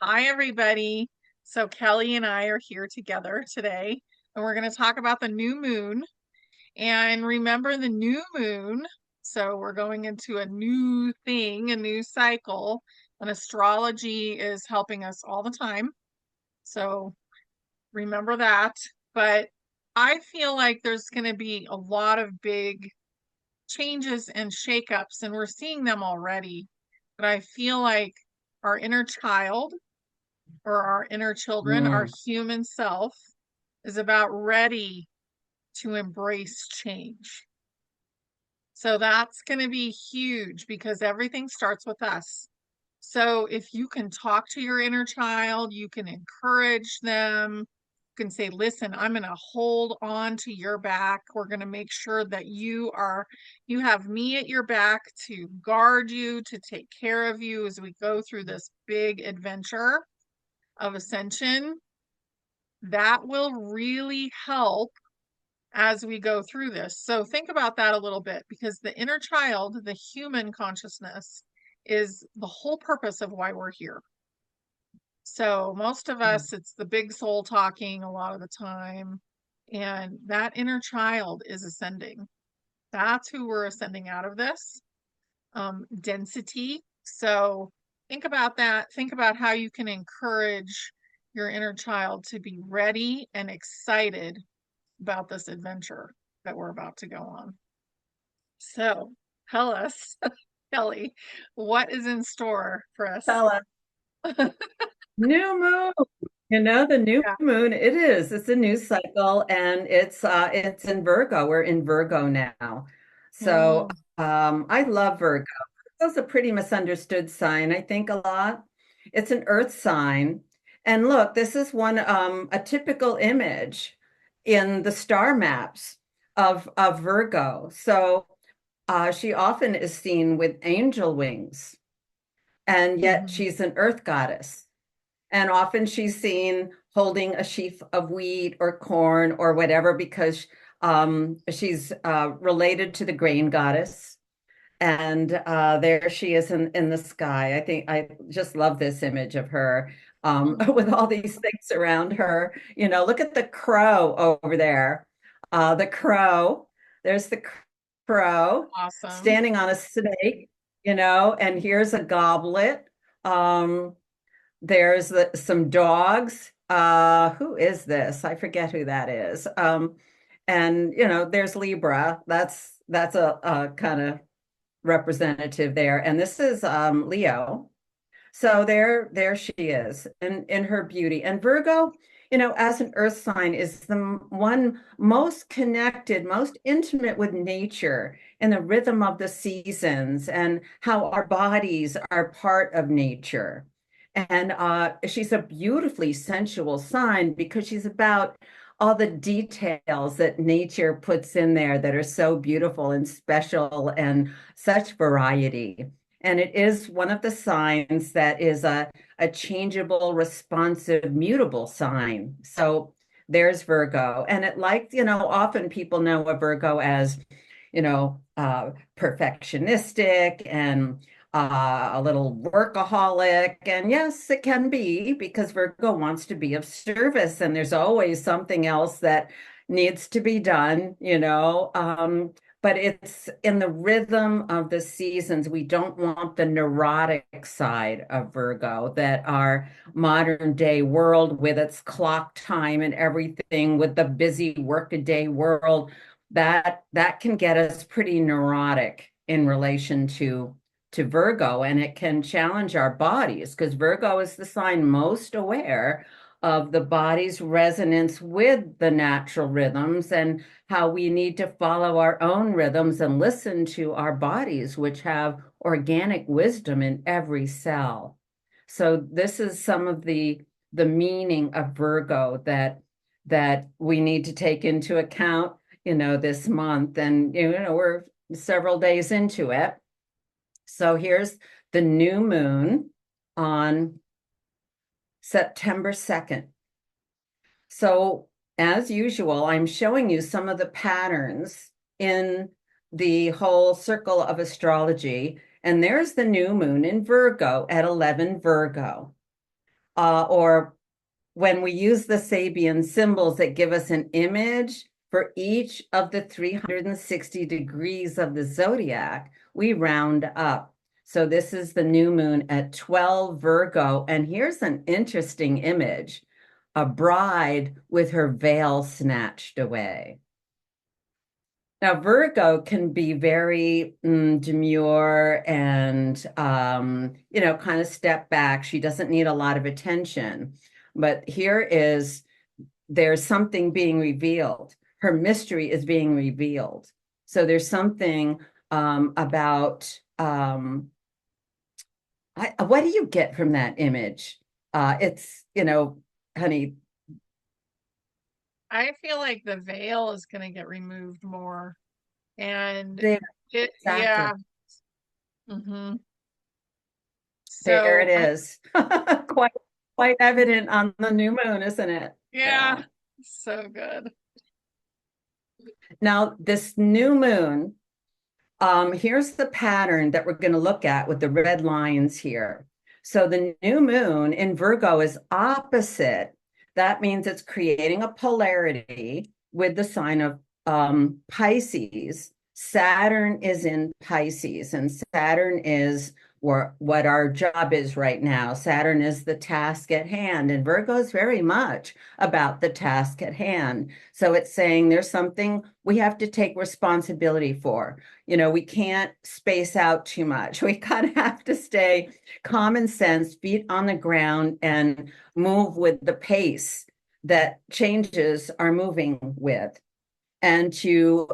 Hi, everybody. So, Kelly and I are here together today, and we're going to talk about the new moon. And remember the new moon. So, we're going into a new thing, a new cycle, and astrology is helping us all the time. So, remember that. But I feel like there's going to be a lot of big changes and shakeups, and we're seeing them already. But I feel like our inner child or our inner children, our Mm. human self, is about ready to embrace change. So that's going to be huge because everything starts with us. So if you can talk to your inner child, you can encourage them. You can say, listen, I'm going to hold on to your back. We're going to make sure that you have me at your back to guard you, to take care of you as we go through this big adventure of ascension. That will really help as we go through this. So think about that a little bit because the inner child, the human consciousness, is the whole purpose of why we're here. So most of us, it's the big soul talking a lot of the time, and that inner child is ascending. That's who we're ascending out of this density. So think about that. Think about how you can encourage your inner child to be ready and excited about this adventure that we're about to go on. So tell us, Kelly, what is in store for us? Bella, new moon. The new Yeah. moon, it is. It's a new cycle and it's in Virgo. We're in Virgo now. So Mm, I love Virgo. Virgo's a pretty misunderstood sign, I think a lot. It's an earth sign. And look, this is one a typical image in the star maps of Virgo. So she often is seen with angel wings, and yet mhm. she's an earth goddess. And often she's seen holding a sheaf of wheat or corn or whatever because she's related to the grain goddess. And there she is in the sky. I think I just love this image of her with all these things around her. Look at the crow over there. The crow, there's the crow Awesome. standing on a snake, and here's a goblet. Um, there's some dogs. Who is this? I forget who that is. And there's Libra. That's a kind of representative there. And this is Leo. So there she is in her beauty. And Virgo, as an earth sign, is the one most connected, most intimate with nature and the rhythm of the seasons and how our bodies are part of nature. And she's a beautifully sensual sign because she's about all the details that nature puts in there that are so beautiful and special and such variety. And it is one of the signs that is a changeable, responsive, mutable sign. So there's Virgo. And often people know a Virgo as, perfectionistic and a little workaholic. And yes, it can be because Virgo wants to be of service, and there's always something else that needs to be done. But it's in the rhythm of the seasons. We don't want the neurotic side of Virgo that our modern day world with its clock time and everything, with the busy workaday world, that can get us pretty neurotic in relation to Virgo, and it can challenge our bodies because Virgo is the sign most aware of the body's resonance with the natural rhythms and how we need to follow our own rhythms and listen to our bodies, which have organic wisdom in every cell. So this is some of the meaning of Virgo that we need to take into account, this month. And we're several days into it. So here's the new moon on September 2nd. So, as usual, I'm showing you some of the patterns in the whole circle of astrology. And there's the new moon in Virgo at 11 Virgo. or when we use the Sabian symbols that give us an image for each of the 360 degrees of the zodiac, we round up. So this is the new moon at 12 Virgo. And here's an interesting image, a bride with her veil snatched away. Now, Virgo can be very demure and, kind of step back. She doesn't need a lot of attention. But there's something being revealed. Her mystery is being revealed. So there's something about, what do you get from that image? It's, honey, I feel like the veil is going to get removed more. And there, yeah. exactly. Hmm. There So it is. Quite, quite evident on the new moon, isn't it? yeah, Yeah. so good. Now, this new moon, here's the pattern that we're going to look at with the red lines here. So the new moon in Virgo is opposite. That means it's creating a polarity with the sign of Pisces. Saturn is in Pisces, and Saturn is what our job is right now. Saturn is the task at hand, and Virgo is very much about the task at hand. So it's saying there's something we have to take responsibility for. We can't space out too much. We kind of have to stay common sense, feet on the ground, and move with the pace that changes are moving with, and to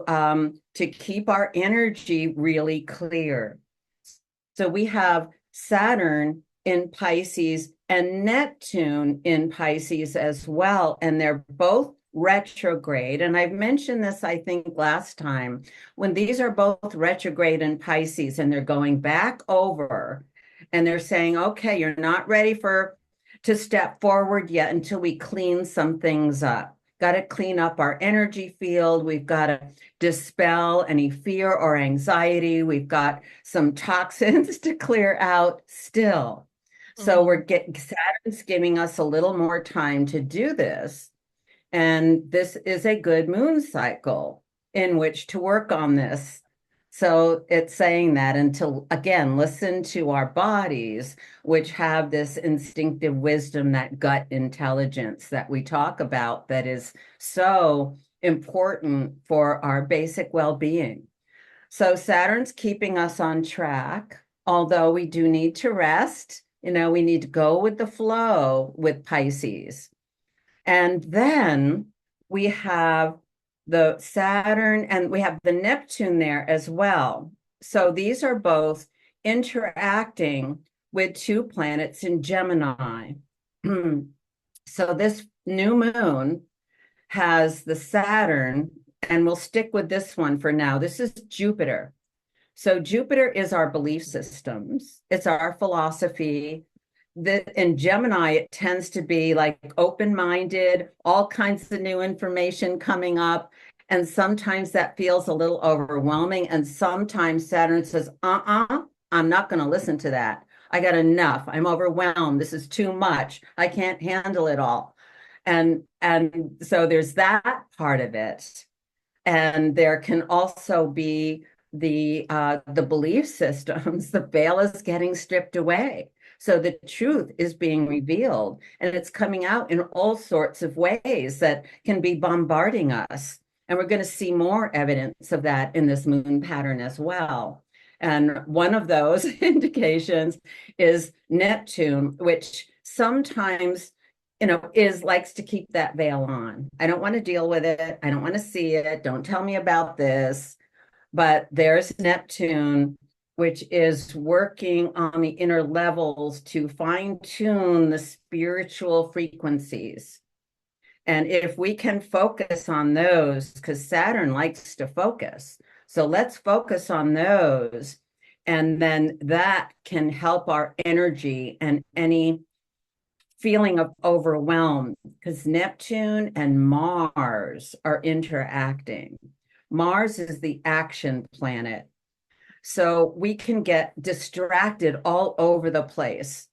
keep our energy really clear. So we have Saturn in Pisces and Neptune in Pisces as well, and they're both retrograde. And I've mentioned this, I think, last time, when these are both retrograde in Pisces and they're going back over and they're saying, okay, you're not ready to step forward yet until we clean some things up. Got to clean up our energy field. We've got to dispel any fear or anxiety. We've got some toxins to clear out still. So Hmm. Saturn's giving us a little more time to do this. And this is a good moon cycle in which to work on this. So it's saying that, and to again listen to our bodies, which have this instinctive wisdom, that gut intelligence that we talk about, that is so important for our basic well-being. So Saturn's keeping us on track, although we do need to rest. We need to go with the flow with Pisces. And then we have the Saturn and we have the Neptune there as well. So these are both interacting with two planets in Gemini. So this new moon has the Saturn, and we'll stick with this one for now. This is Jupiter. So Jupiter is our belief systems, it's our philosophy. In Gemini, it tends to be like open-minded, all kinds of new information coming up. And sometimes that feels a little overwhelming. And sometimes Saturn says, I'm not going to listen to that. I got enough. I'm overwhelmed. This is too much. I can't handle it all. And so there's that part of it. And there can also be the belief systems. The veil is getting stripped away. So the truth is being revealed, and it's coming out in all sorts of ways that can be bombarding us. And we're going to see more evidence of that in this moon pattern as well. And one of those indications is Neptune, which sometimes likes to keep that veil on. I don't want to deal with it. I don't want to see it. Don't tell me about this. But there's Neptune, which is working on the inner levels to fine tune the spiritual frequencies. And if we can focus on those, because Saturn likes to focus. So let's focus on those. And then that can help our energy and any feeling of overwhelm, because Neptune and Mars are interacting. Mars is the action planet. So we can get distracted all over the place.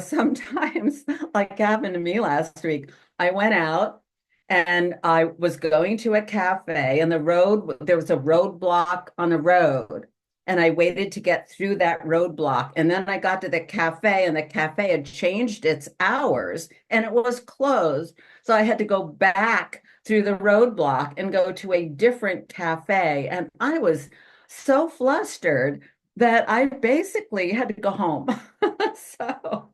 sometimes, like happened to me last week, I went out and I was going to a cafe, and there was a roadblock on the road. And I waited to get through that roadblock. And then I got to the cafe, and the cafe had changed its hours and it was closed. So I had to go back through the roadblock and go to a different cafe. And I was so flustered that I basically had to go home. So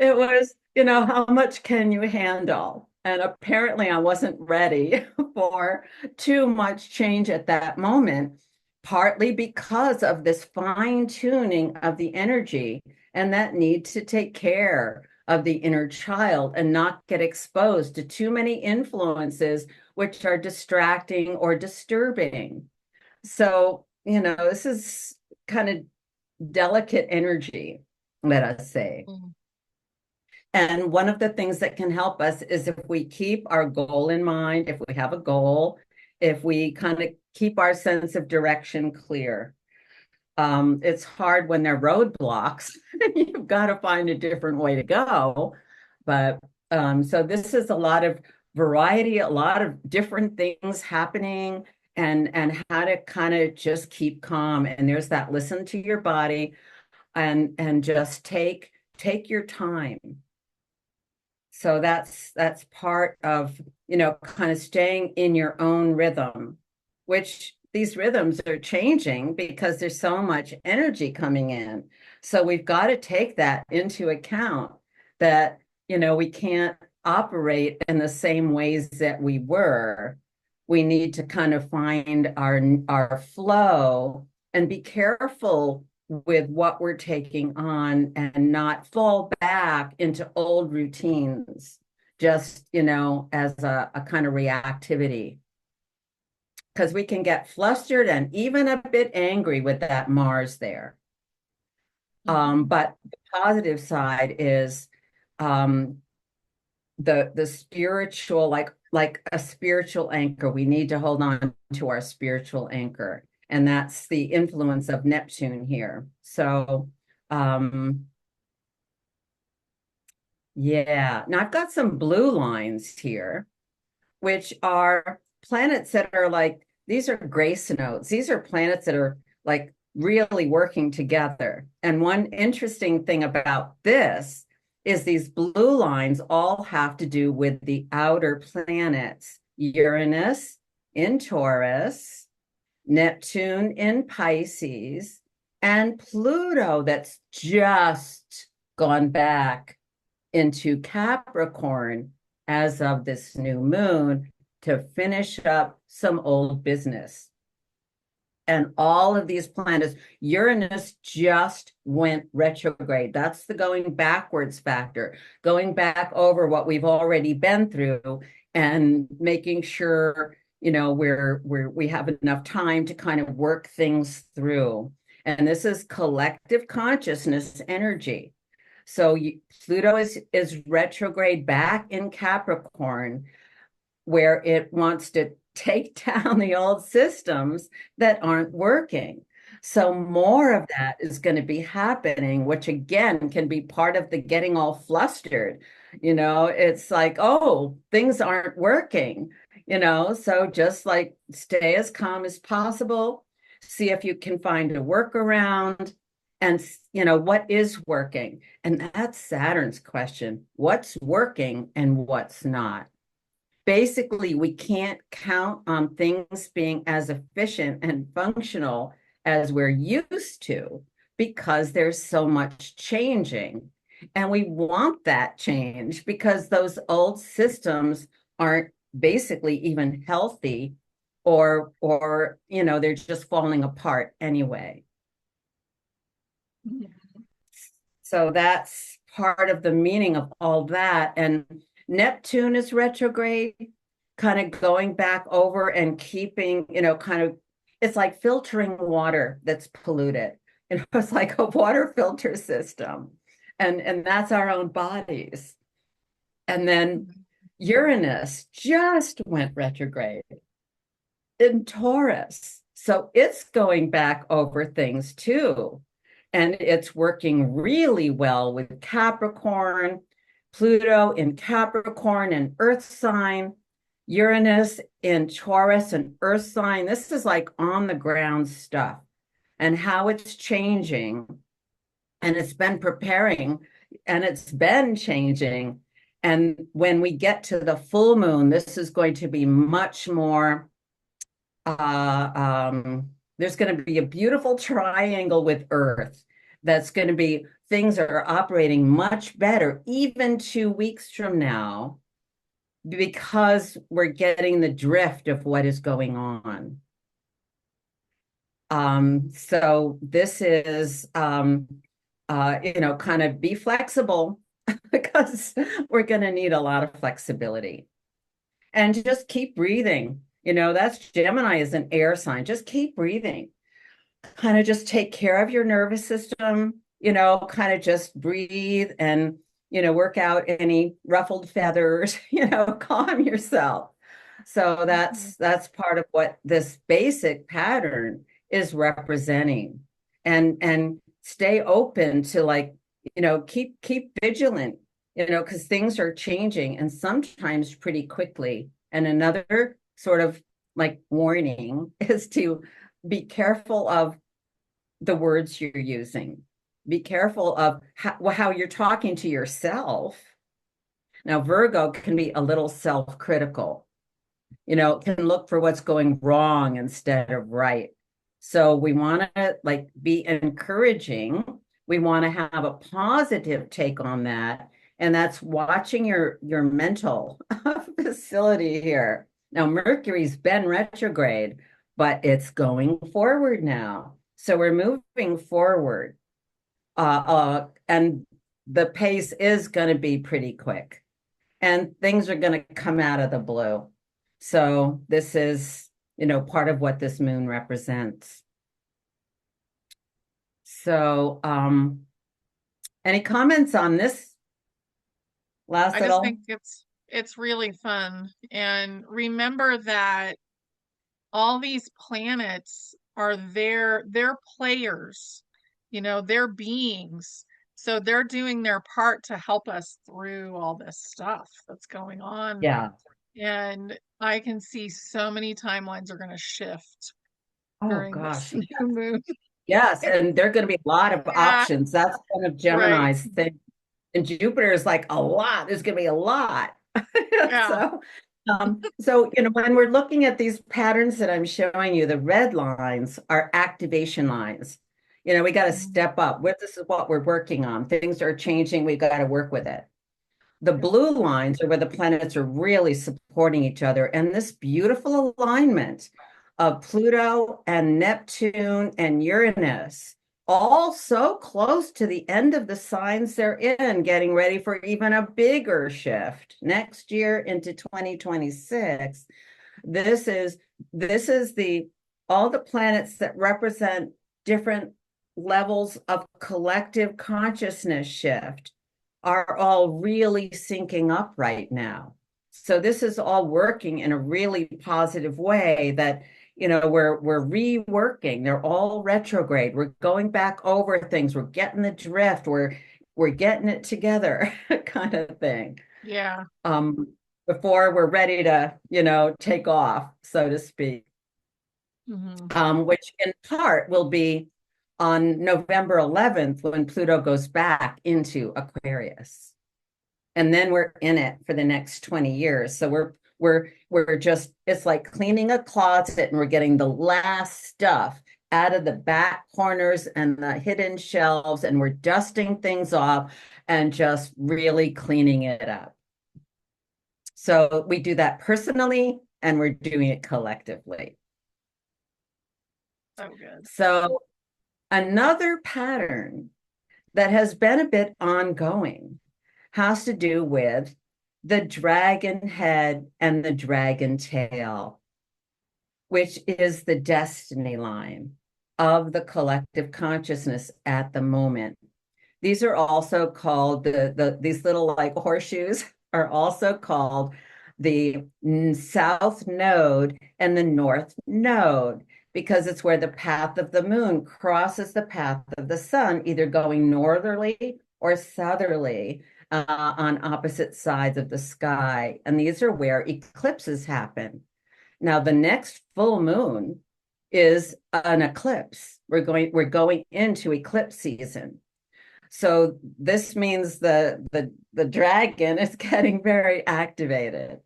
it was, how much can you handle? And apparently I wasn't ready for too much change at that moment, partly because of this fine tuning of the energy and that need to take care of the inner child and not get exposed to too many influences which are distracting or disturbing. So, this is kind of delicate energy, let us say. Mm. And one of the things that can help us is if we keep our goal in mind, if we have a goal, if we kind of keep our sense of direction clear. It's hard when there are roadblocks. You've got to find a different way to go. But so this is a lot of variety, a lot of different things happening, and how to kind of just keep calm. And there's that listen to your body and just take your time. So that's part of, kind of staying in your own rhythm, which these rhythms are changing because there's so much energy coming in. So we've got to take that into account that, we can't operate in the same ways that we were. We need to kind of find our flow and be careful with what we're taking on and not fall back into old routines, just, as a kind of reactivity. Because we can get flustered and even a bit angry with that Mars there. But the positive side is the spiritual, like a spiritual anchor. We need to hold on to our spiritual anchor, and that's the influence of Neptune here. So yeah, now I've got some blue lines here, which are planets that are like, these are grace notes. These are planets that are like really working together. And one interesting thing about this is these blue lines all have to do with the outer planets: Uranus in Taurus, Neptune in Pisces, and Pluto that's just gone back into Capricorn as of this new moon to finish up some old business. And all of these planets, Uranus just went retrograde. That's the going backwards factor, going back over what we've already been through and making sure, we have enough time to kind of work things through. And this is collective consciousness energy. So Pluto is retrograde back in Capricorn, where it wants to take down the old systems that aren't working. So more of that is going to be happening, which again can be part of the getting all flustered. It's like, oh, things aren't working, so just like stay as calm as possible, see if you can find a workaround, and what is working. And that's Saturn's question: what's working and what's not? Basically, we can't count on things being as efficient and functional as we're used to because there's so much changing. And we want that change because those old systems aren't basically even healthy, or they're just falling apart anyway. So that's part of the meaning of all that. And Neptune is retrograde, kind of going back over and keeping, it's like filtering water that's polluted. It's like a water filter system. And that's our own bodies. And then Uranus just went retrograde in Taurus. So it's going back over things too. And it's working really well with Capricorn, Pluto in Capricorn and Earth sign, Uranus in Taurus and Earth sign. This is like on the ground stuff and how it's changing. And it's been preparing and it's been changing. And when we get to the full moon, this is going to be much more uh, um, there's going to be a beautiful triangle with Earth that's going to be things are operating much better even 2 weeks from now because we're getting the drift of what is going on. So this is, kind of be flexible because we're going to need a lot of flexibility and just keep breathing. That's Gemini is an air sign. Just keep breathing. Kind of just take care of your nervous system, kind of just breathe and, work out any ruffled feathers, calm yourself. So Mhm. that's part of what this basic pattern is representing. And stay open to like, keep vigilant, because things are changing and sometimes pretty quickly. And another sort of like warning is to be careful of the words you're using. Be careful of how you're talking to yourself. Now, Virgo can be a little self-critical, can look for what's going wrong instead of right. So we want to like be encouraging. We want to have a positive take on that. And that's watching your mental facility here. Now, Mercury's been retrograde, but it's going forward now. So we're moving forward. And the pace is going to be pretty quick and things are going to come out of the blue. So this is, part of what this moon represents. So, any comments on this last I just little? think it's really fun. And remember that all these planets are they're players, they're beings. So they're doing their part to help us through all this stuff that's going on. Yeah. And I can see so many timelines are going to shift Oh during this gosh. new moon. Yes, and there are going to be a lot of Yeah, options. That's one of right. Gemini's thing. And Jupiter is like a lot. There's going to be a lot. Yeah. So when we're looking at these patterns that I'm showing you, the red lines are activation lines. We got to Mhm. step up. This is what we're working on. Things are changing. We got to work with it. The Yep. blue lines are where the planets are really supporting each other. And this beautiful alignment of Pluto and Neptune and Uranus, all so close to the end of the signs they're in, getting ready for even a bigger shift next year into 2026. This is this is the all the planets that represent different levels of collective consciousness shift are all really syncing up right now. So this is all working in a really positive way that we're reworking. They're all retrograde. We're going back over things. We're getting the drift. We're getting it together kind of thing. Yeah. Um, Before we're ready to, take off, so to speak. Hmm. Which in part will be on November 11th when Pluto goes back into Aquarius. And then we're in it for the next 20 years. So we're just it's like cleaning a closet and we're getting the last stuff out of the back corners and the hidden shelves and we're dusting things off and just really cleaning it up. So we do that personally and we're doing it collectively. So good. So another pattern that has been a bit ongoing has to do with the dragon head and the dragon tail, which is the destiny line of the collective consciousness at the moment. These are also called these little like horseshoes are also called the south node and the north node because it's where the path of the moon crosses the path of the sun, either going northerly or southerly on opposite sides of the sky. And these are where eclipses happen. Now, the next full moon is an eclipse. We're going into eclipse season. So this means the dragon is getting very activated.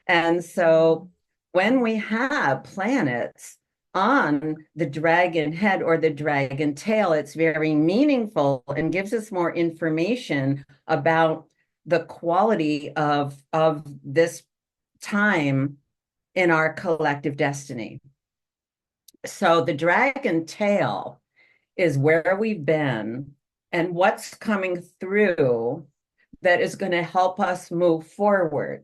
And so when we have planets on the dragon head or the dragon tail, it's very meaningful and gives us more information about the quality of this time in our collective destiny. So the dragon tail is where we've been and what's coming through that is going to help us move forward.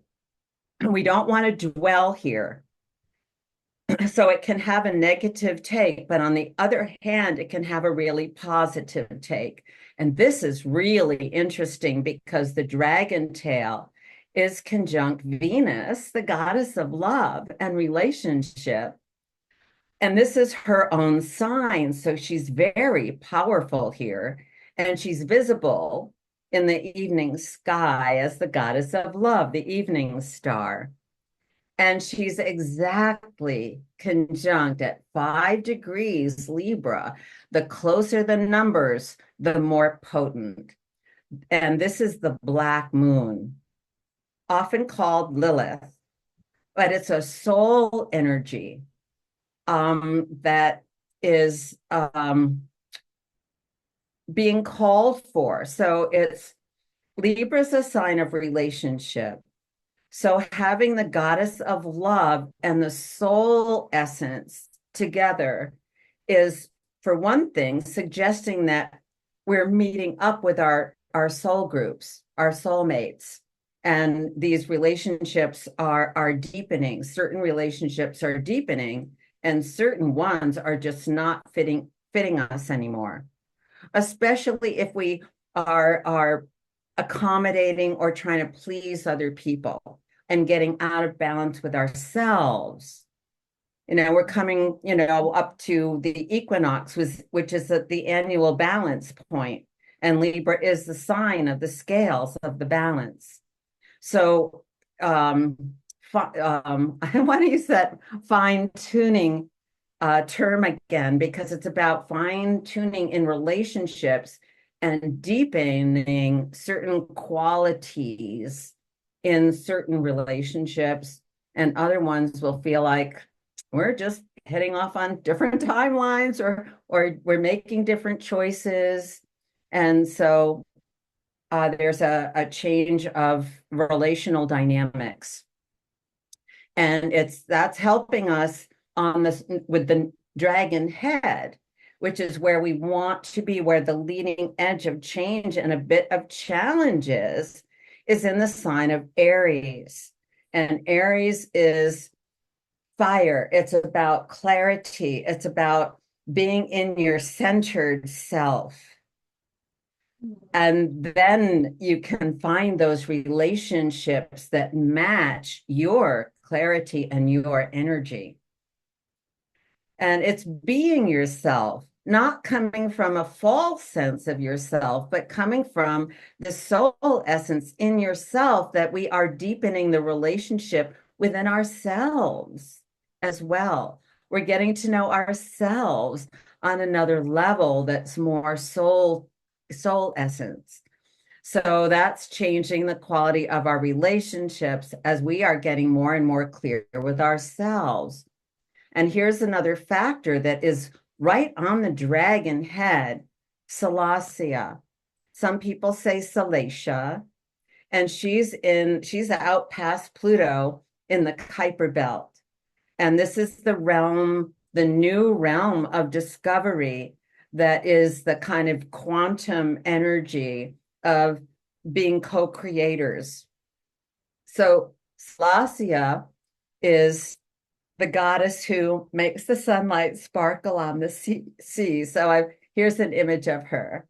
We don't want to dwell here. So it can have a negative take, but on the other hand, it can have a really positive take. And this is really interesting because the dragon tail is conjunct Venus, the goddess of love and relationship. And this is her own sign. So she's very powerful here. And she's visible in the evening sky as the goddess of love, the evening star. And she's exactly conjunct at 5 degrees Libra. The closer the numbers, the more potent. And this is the black moon, often called Lilith, but it's a soul energy that is being called for. So it's Libra's a sign of relationship. So having the goddess of love and the soul essence together is, for one thing, suggesting that we're meeting up with our soul groups, our soulmates. And these relationships are deepening. Certain relationships are deepening, and certain ones are just not fitting us anymore, especially if we are accommodating or trying to please other people and getting out of balance with ourselves. We're coming, up to the equinox, which is at the annual balance point, and Libra is the sign of the scales of the balance. So I want to use that fine tuning term again, because it's about fine tuning in relationships and deepening certain qualities in certain relationships, and other ones will feel like we're just heading off on different timelines, or we're making different choices. And so there's a change of relational dynamics. And that's helping us on this with the dragon head, which is where we want to be, where the leading edge of change and a bit of challenges is in the sign of Aries. And Aries is fire. It's about clarity. It's about being in your centered self. And then you can find those relationships that match your clarity and your energy. And it's being yourself, not coming from a false sense of yourself, but coming from the soul essence in yourself, that we are deepening the relationship within ourselves as well. We're getting to know ourselves on another level that's more soul essence. So that's changing the quality of our relationships as we are getting more and more clear with ourselves. And here's another factor that is right on the dragon head, Salacia. Some people say Salacia, and she's out past Pluto in the Kuiper Belt. And this is the realm, the new realm of discovery, that is the kind of quantum energy of being co-creators. So Salacia is the goddess who makes the sunlight sparkle on the sea. So here's an image of her.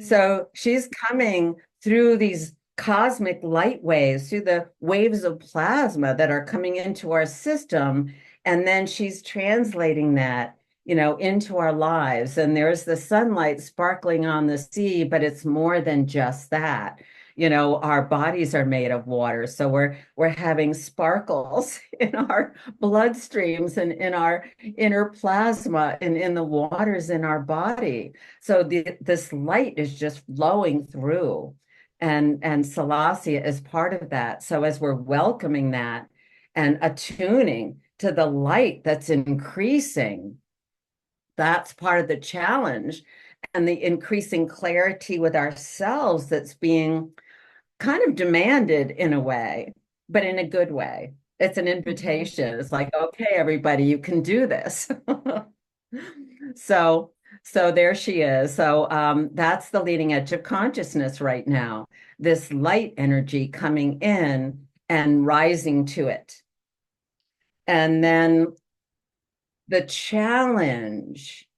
So she's coming through these cosmic light waves, through the waves of plasma that are coming into our system, And then she's translating that, into our lives. And there's the sunlight sparkling on the sea, but it's more than just that. Our bodies are made of water, so we're having sparkles in our bloodstreams and in our inner plasma and in the waters in our body. So this light is just flowing through, and Salasia is part of that. So as we're welcoming that and attuning to the light that's increasing, that's part of the challenge, and the increasing clarity with ourselves that's being kind of demanded in a way, but in a good way. It's an Mhm. invitation. It's like, okay, everybody, you can do this. So, so there she is. So that's the leading edge of consciousness right now. This light energy coming in and rising to it. And then the challenge,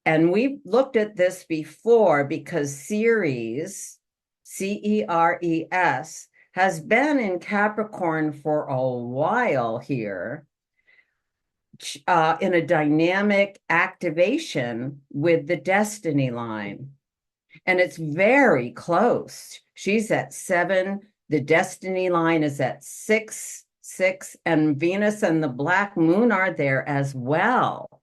and we've looked at this before because Ceres, Ceres, has been in Capricorn for a while here, in a dynamic activation with the destiny line. And it's very close. She's at 7. The destiny line is at 6, 6, and Venus and the black moon are there as well.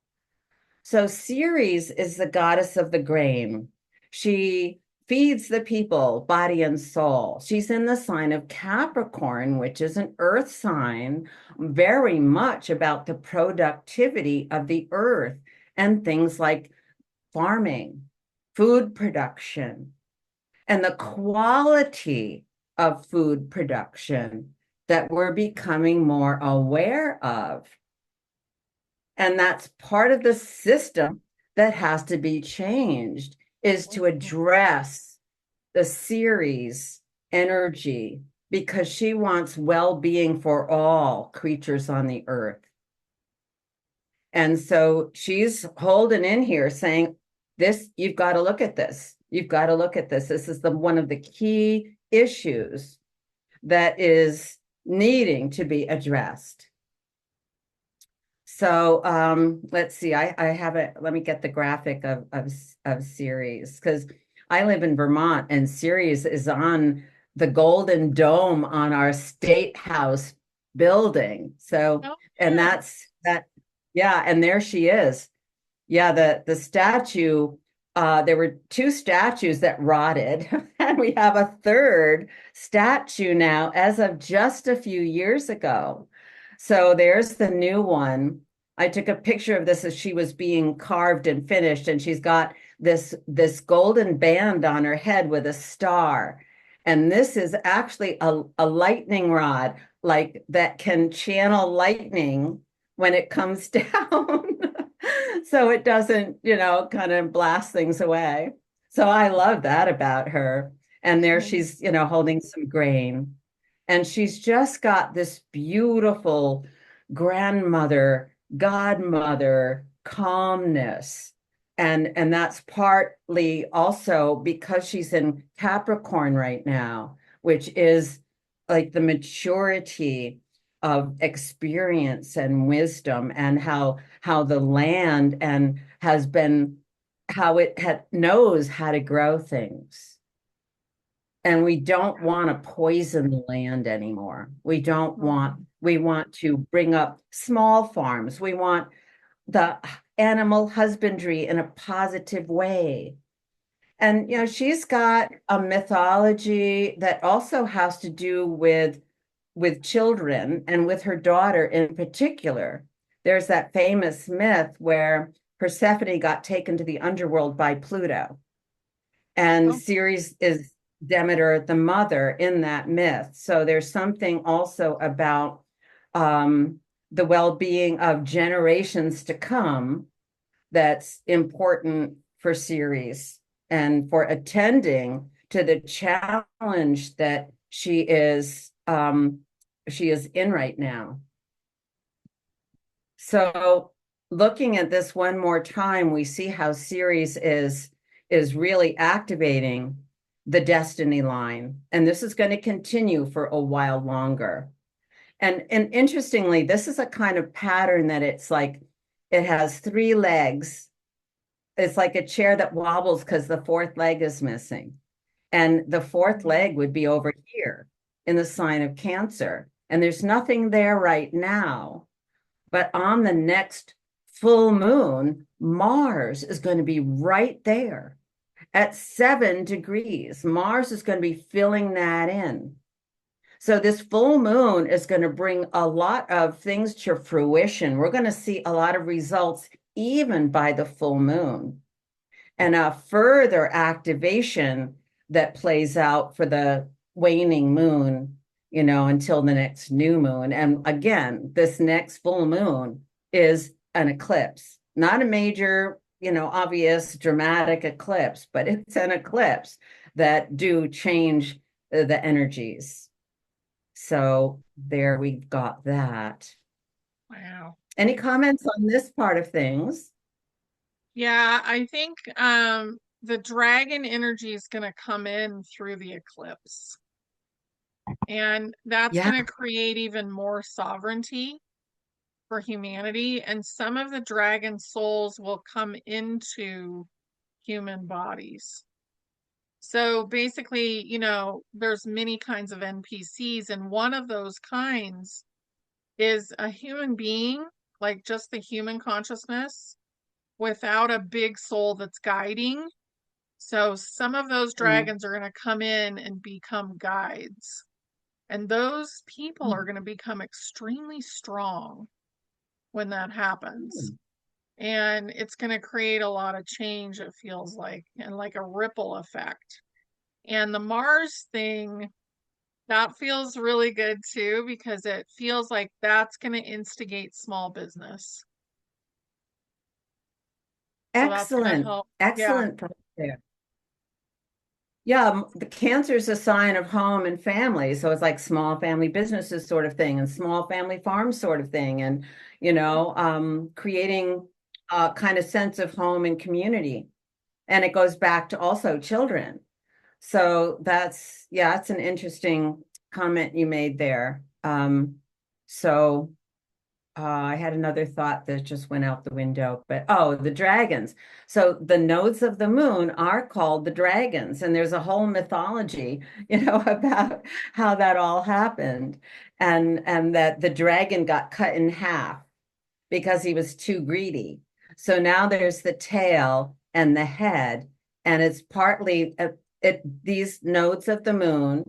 So Ceres is the goddess of the grain. She feeds the people, body and soul. She's in the sign of Capricorn, which is an earth sign, very much about the productivity of the earth and things like farming, food production, and the quality of food production that we're becoming more aware of. And that's part of the system that has to be changed, is to address the Ceres energy, because she wants well-being for all creatures on the earth. And so she's holding in here saying, this, you've got to look at this. You've got to look at this. This is one of the key issues that is needing to be addressed. So let's see, I have it. Let me get the graphic of Ceres, because I live in Vermont and Ceres is on the golden dome on our state house building. So, Oh, and yeah. that's that, yeah, and there she is. Yeah, the statue, there were 2 statues that rotted, and we have a third statue now as of just a few years ago. So there's the new one. I took a picture of this as she was being carved and finished, and she's got this golden band on her head with a star. And this is actually a lightning rod, like that can channel lightning when it comes down. So it doesn't, kind of blast things away. So I love that about her. And there Mhm. she's, holding some grain. And she's just got this beautiful grandmother, godmother calmness. And that's partly also because she's in Capricorn right now, which is like the maturity of experience and wisdom, and how the land and has been, how it knows how to grow things. And we don't want to poison the land anymore. Mhm. We want to bring up small farms. We want the animal husbandry in a positive way. And, she's got a mythology that also has to do with children, and with her daughter in particular. There's that famous myth where Persephone got taken to the underworld by Pluto, and Oh, Ceres is Demeter, the mother, in that myth. So there's something also about um, the well-being of generations to come that's important for Ceres, and for attending to the challenge that she is in right now. So looking at this one more time, we see how Ceres is really activating the destiny line. And this is going to continue for a while longer. And interestingly, this is a kind of pattern that it's like it has three legs. It's like a chair that wobbles because the fourth leg is missing. And the fourth Mhm. leg would be over here in the sign of Cancer. And there's nothing there right now. But on the next full moon, Mars is going to be right there at 7 degrees. Mars is going to be filling that in. So this full moon is going to bring a lot of things to fruition. We're going to see a lot of results even by the full moon, and a further activation that plays out for the waning moon, until the next new moon. And again, this next full moon is an eclipse, not a major, obvious dramatic eclipse, but it's an eclipse that do change the energies. So there we've got that. Wow. Any comments on this part of things? Yeah, I think the dragon energy is going to come in through the eclipse. And that's Yeah. going to create even more sovereignty for humanity. And some of the dragon souls will come into human bodies. So basically, there's many kinds of NPCs, and one of those kinds is a human being, like just the human consciousness, without a big soul that's guiding. So some of those Mm. dragons are going to come in and become guides. And those people are going to become extremely strong when that happens. Mm. And it's going to create a lot of change, it feels like, and like a ripple effect. And the Mars thing, that feels really good too, because it feels like that's going to instigate small business. So that's going to Excellent. help. Yeah. Excellent point there. Yeah, the Cancer is a sign of home and family. So it's like small family businesses sort of thing and small family farms sort of thing. And, creating a kind of sense of home and community. And it goes back to also children. So yeah, it's an interesting comment you made there. So I had another thought that just went out the window, but oh, the dragons. So the nodes of the moon are called the dragons, and there's a whole mythology, about how that all happened, and that the dragon got cut in half because he was too greedy. So now there's the tail and the head, and it's partly these nodes of the moon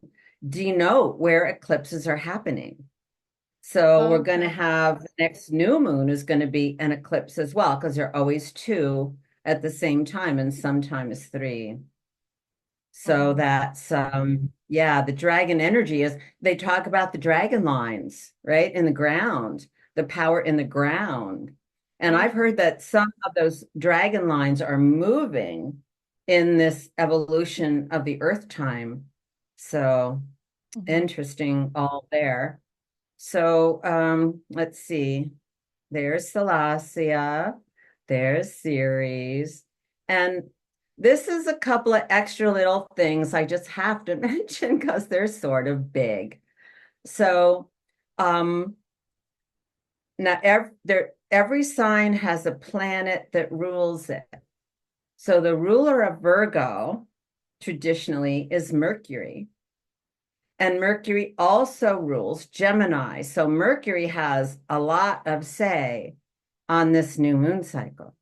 denote where eclipses are happening. So we're going to Okay. have the next new moon is going to be an eclipse as well, because there are always two at the same time, and sometimes three. So Mhm. that's yeah, the dragon energy is they talk about the dragon lines, right? In the ground, the power in the ground. And I've Okay. heard that some of those dragon lines are moving in this evolution of the earth time. So Mhm. interesting all there. So let's see. There's Thalassia, there's Ceres, and this is a couple of extra little things I just have to mention because they're sort of big. So um now every sign has a planet that rules it. So the ruler of Virgo traditionally is Mercury. And Mercury also rules Gemini. So Mercury has a lot of say on this new moon cycle.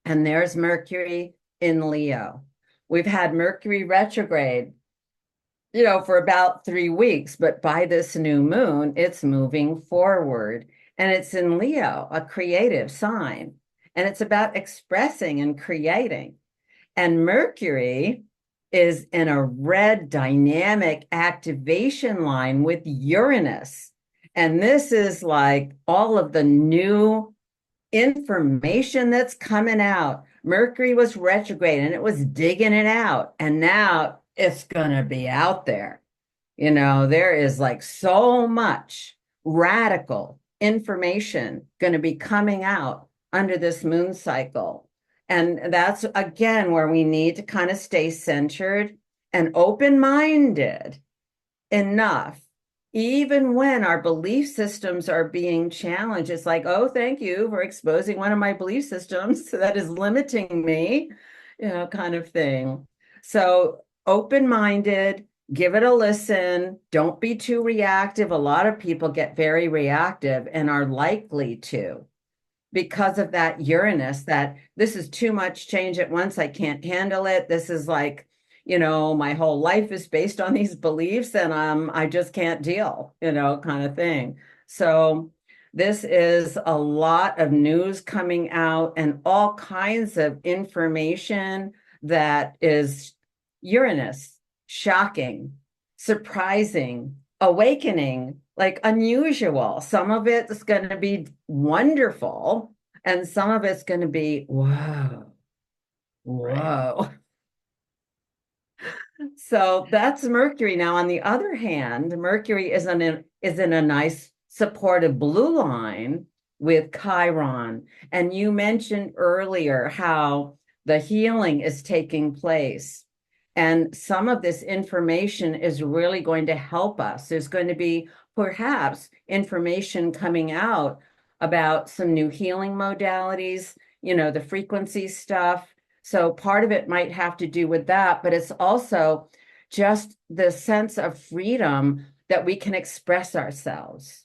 And there's Mercury in Leo. We've had Mercury retrograde, for about 3 weeks, but by this new moon, it's moving forward. And it's in Leo, a creative sign. And it's about expressing and creating. And Mercury is in a red dynamic activation line with Uranus. And this is like all of the new information that's coming out. Mercury was retrograde and it was digging it out. And now it's going to be out there. There is like so much radical information going to be coming out under this moon cycle. And that's again where we need to kind of stay centered and open minded enough even when our belief systems are being challenged, it's like, oh, thank you for exposing one of my belief systems that is limiting me, kind of thing. So open-minded, give it a listen. Don't be too reactive. A lot of people get very reactive and are likely to because of that Uranus, that this is too much change at once. I can't handle it. This is like, my whole life is based on these beliefs and I just can't deal, kind of thing. So this is a lot of news coming out and all kinds of information that is Uranus, shocking, surprising, awakening, like unusual. Some of it's going to be wonderful, and some of it's going to be, whoa, Right. whoa. So that's Mercury. Now, on the other hand, Mercury is in a nice supportive blue line with Chiron. And you mentioned earlier how the healing is taking place. And some of this information is really going to help us. There's going to be perhaps information coming out about some new healing modalities, the frequency stuff. So part of it might have to do with that, but it's also just the sense of freedom that we can express ourselves.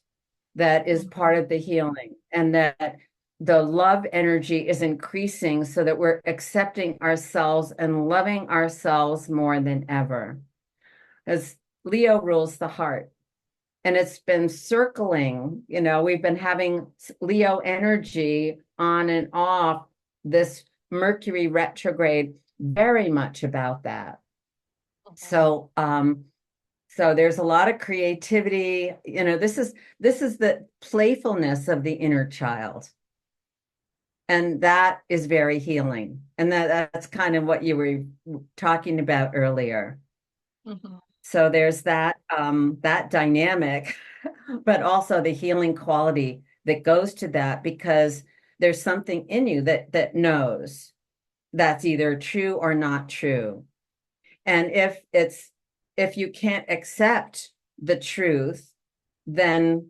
That is part Mhm. of the healing, and that the love energy is increasing so that we're accepting ourselves and loving ourselves more than ever. As Leo rules the heart, and it's been circling, we've been having Leo energy on and off, this Mercury retrograde, very much about that. Mhm. So there's a lot of creativity. This is the playfulness of the inner child. And that is very healing. And that's kind of what you were talking about earlier. Mhm. So there's that dynamic, but also the healing quality that goes to that, because there's something in you that knows that's either true or not true. And if you can't accept the truth, then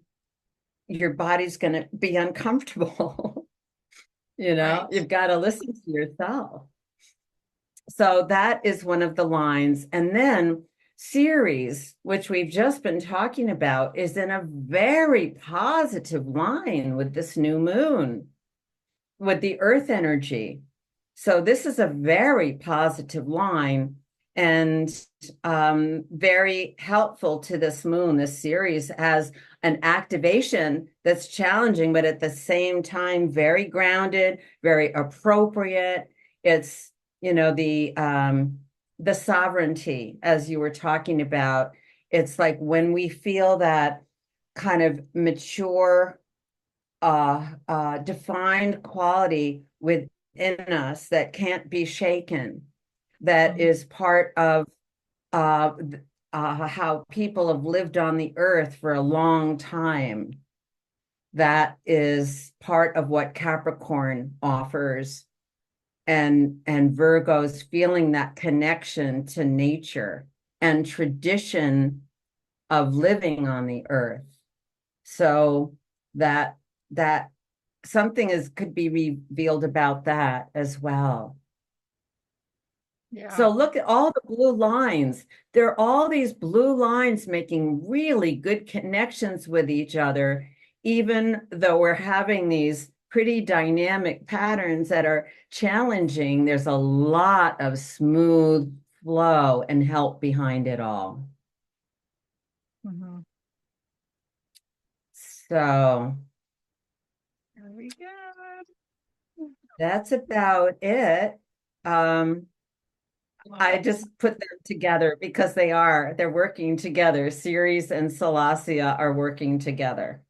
your body's going to be uncomfortable. Right. You've got to listen to yourself. So that is one of the lines. And then Ceres, which we've just been talking about, is in a very positive line with this new moon, with the earth energy. So this is a very positive line and very helpful to this moon. This series has an activation that's challenging, but at the same time, very grounded, very appropriate. It's, the sovereignty, as you were talking about. It's like when we feel that kind of mature defined quality within us that can't be shaken, that Mhm. is part of uh, how people have lived on the earth for a long time. That is part of what Capricorn offers, and Virgo's feeling that connection to nature and tradition of living on the earth. So that that something is could be revealed about that as well. Yeah. So look at all the blue lines. There are all these blue lines making really good connections with each other, even though we're having these pretty dynamic patterns that are challenging. There's a lot of smooth flow and help behind it all. Mhm. So Very good. that's about it. Um, Love I it. just put them together because they're working together. Ceres and Salacia are working together.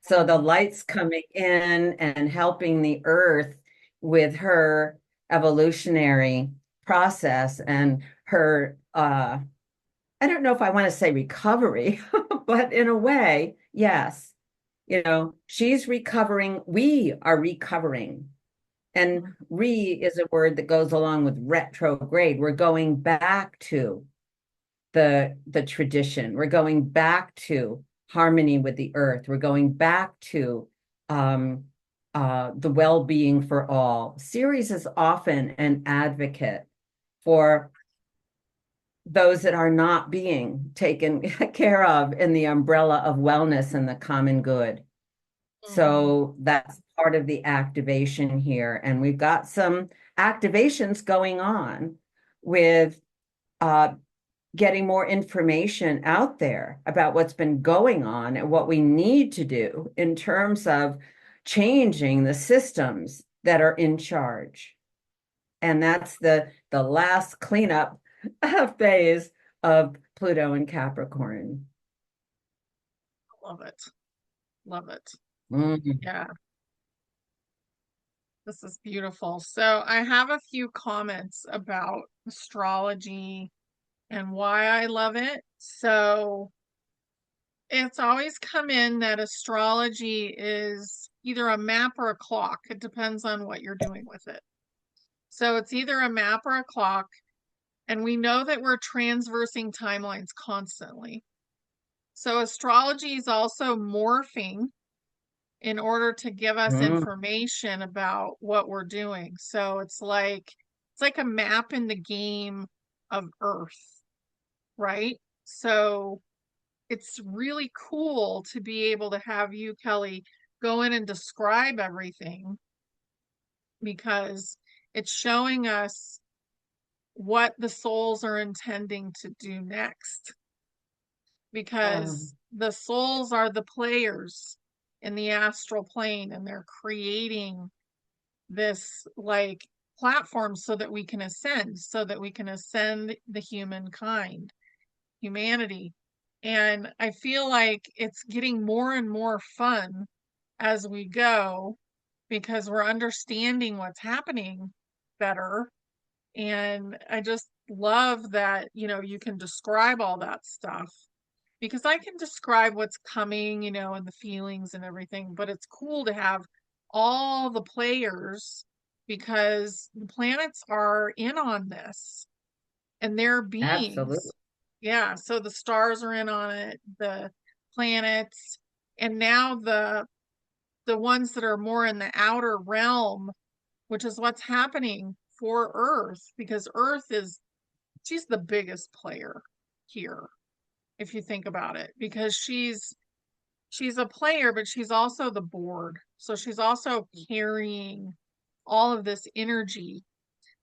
So the Mhm. light's coming in and helping the earth with her evolutionary process and her, I don't know if I want to say recovery, but in a way, yes. She's recovering. We are recovering. And Mhm. re is a word that goes along with retrograde. We're going back to the tradition. We're going back to harmony with the earth. We're going back to um, the well-being for all. Ceres is often an advocate for those that are not being taken care of in the umbrella of wellness and the common good. Hmm. So that's part of the activation here. And we've got some activations going on with uh, getting more information out there about what's been going on and what we need to do in terms of changing the systems that are in charge. And that's the last cleanup phase of Pluto and Capricorn. Love it. Love it. Mm. Yeah, this is beautiful. So I have a few comments about astrology and why I love it. So it's always come in that astrology is either a map or a clock. It depends on what you're doing with it. So it's either a map or a clock, and we know that we're transversing timelines constantly. So astrology is also morphing in order to give us Mm. information about what we're doing. So it's like a map in the game of Earth, right? So it's really cool to be able to have you, Kelly, go in and describe everything because it's showing us what the souls are intending to do next. Because the souls are the players in the astral plane and they're creating this like platform so that we can ascend, so that we can ascend the humanity. And I feel like it's getting more and more fun as we go because we're understanding what's happening better. And I just love that, you can describe all that stuff because I can describe what's coming, and the feelings and everything, but it's cool to have all the players because the planets are in on this and they're beings. Absolutely. Yeah, so the stars are in on it, the planets, and now the ones that are more in the outer realm, which is what's happening for Earth, because Earth is she's the biggest player here, if you think about it, because she's a player, but she's also the board. So she's also carrying all of this energy,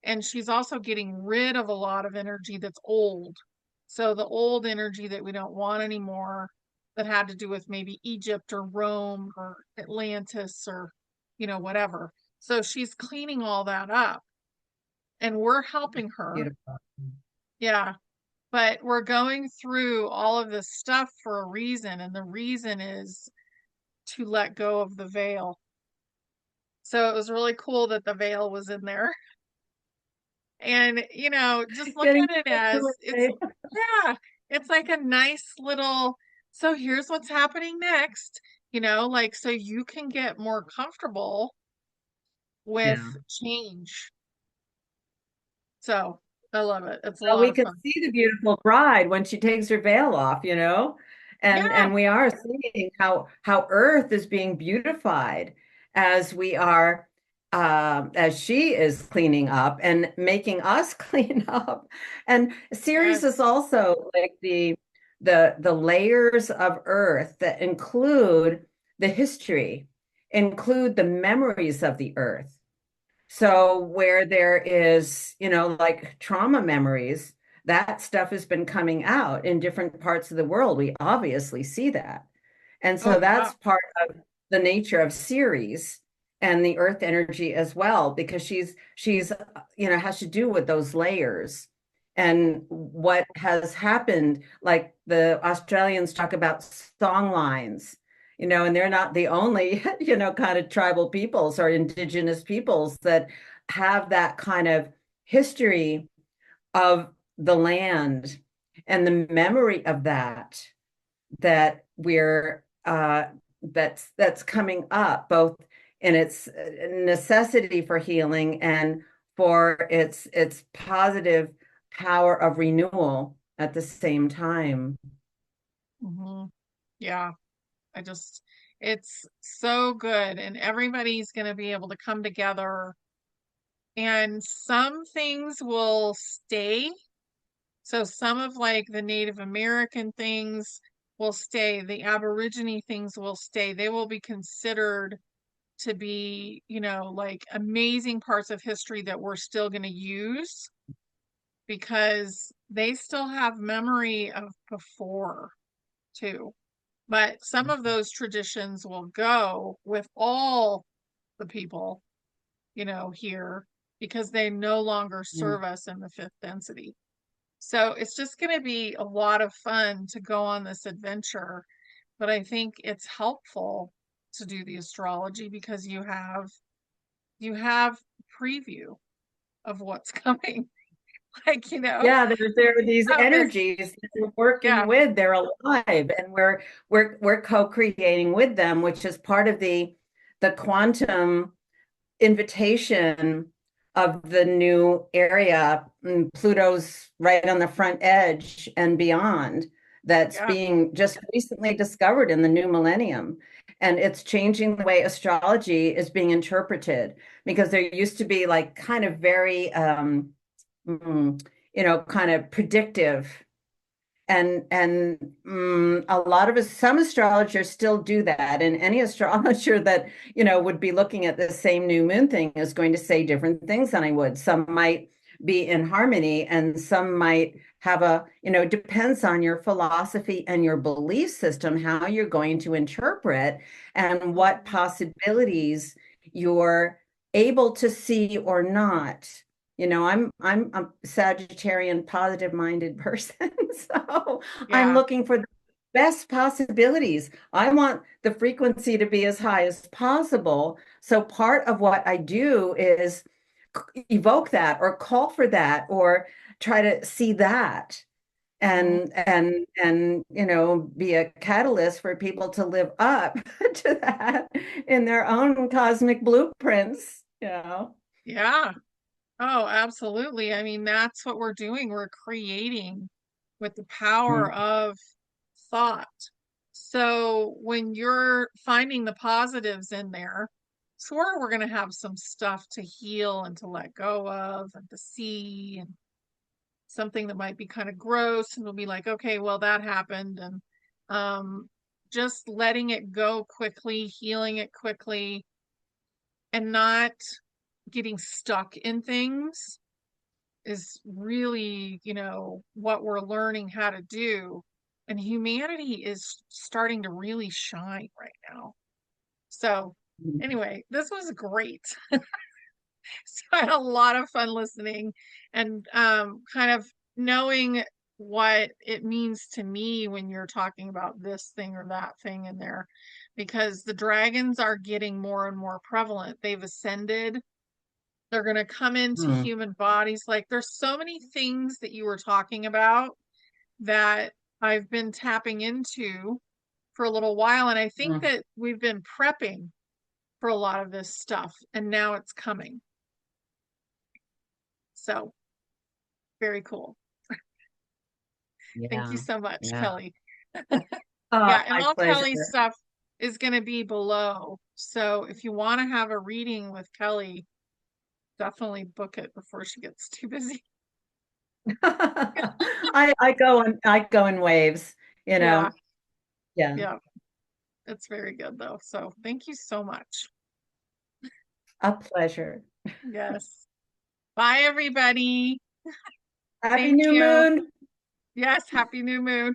and she's also getting rid of a lot of energy that's old. So the old energy that we don't want anymore that had to do with maybe Egypt or Rome or Atlantis or, whatever. So she's cleaning all that up and we're helping her. Beautiful. Yeah. But we're going through all of this stuff for a reason. And the reason is to let go of the veil. So it was really cool that the veil was in there. And, just look Getting at it as it's, away. yeah, it's like a nice little, so here's what's happening next, like so you can get more comfortable with Yeah. change. So I love it. It's a Well, lot we of could fun. see the beautiful bride when she takes her veil off, Yeah, and we are seeing how Earth is being beautified as we are as she is cleaning up and making us clean up. And Ceres is yes, also like the layers of Earth that include the history, include the memories of the Earth. So where there is, like trauma memories, that stuff has been coming out in different parts of the world. We obviously see that. And oh so yeah, that's part of the nature of Ceres and the earth energy as well, because she's has to do with those layers and what has happened, like the Australians talk about song lines, and they're not the only, kind of tribal peoples or indigenous peoples that have that kind of history of the land and the memory of that we're that's coming up both in its necessity for healing and for its positive power of renewal at the same time. Hmm. Yeah, I just, it's so good, and everybody's going to be able to come together, and some things will stay. So some of like the Native American things will stay, the Aborigine things will stay. They will be considered to be, like amazing parts of history that we're still going to use because they still have memory of before too. But some of those traditions will go with all the people, here because they no longer Mm. serve us in the fifth density. So it's just going to be a lot of fun to go on this adventure. But I think it's helpful to do the astrology because you have preview of what's coming. Like, Yeah, there are these have this, energies that we're working yeah, with. They're alive, and we're co-creating with them, which is part of the quantum invitation of the new area. Pluto's right on the front edge and beyond. That's yeah. being just recently discovered in the new millennium. And it's changing the way astrology is being interpreted because there used to be like kind of very mm, kind of predictive, and a lot of us, some astrologers still do that, and any astrologer that would be looking at the same new moon thing is going to say different things than I would. Some might be in harmony, and some might have depends on your philosophy and your belief system, how you're going to interpret and what Mhm. possibilities you're able to see or not. I'm a Sagittarian positive minded person. So I'm Yeah. looking for the best possibilities. I want the frequency to be as high as possible. So part of what I do is evoke that or call for that or try to see that Mhm. and be a catalyst for people to live up to that in their own cosmic blueprints. Yeah. Oh, absolutely. I mean, that's what we're doing. We're creating with the power Mm. of thought. So when you're finding the positives in there, sure, we're going to have some stuff to heal and to let go of and to see, and something that might be kind of gross. And we'll be like, okay, well, that happened. And um, just letting it go quickly, healing it quickly, and not getting stuck in things is really, what we're learning how to do. And humanity is starting to really shine right now. So, anyway, this was great. So I had a lot of fun listening and kind of knowing what it means to me when you're talking about this thing or that thing in there, because the dragons are getting more and more prevalent. They've ascended. They're going to come into Mm. human bodies. Like there's so many things that you were talking about that I've been tapping into for a little while. And I think Mm. that we've been prepping for a lot of this stuff, and now it's coming. So very cool. Thank you Yeah. so much, Yeah. Kelly. Oh, Yeah, and my all Kelly's pleasure. stuff is going to be below. So if you want to have a reading with Kelly, definitely book it before she gets too busy. I go in waves. Yeah, Yeah, yeah, it's very good though. So thank you so much. a pleasure. Yes. Bye, everybody. Happy Thank new you. moon. Yes, happy new moon.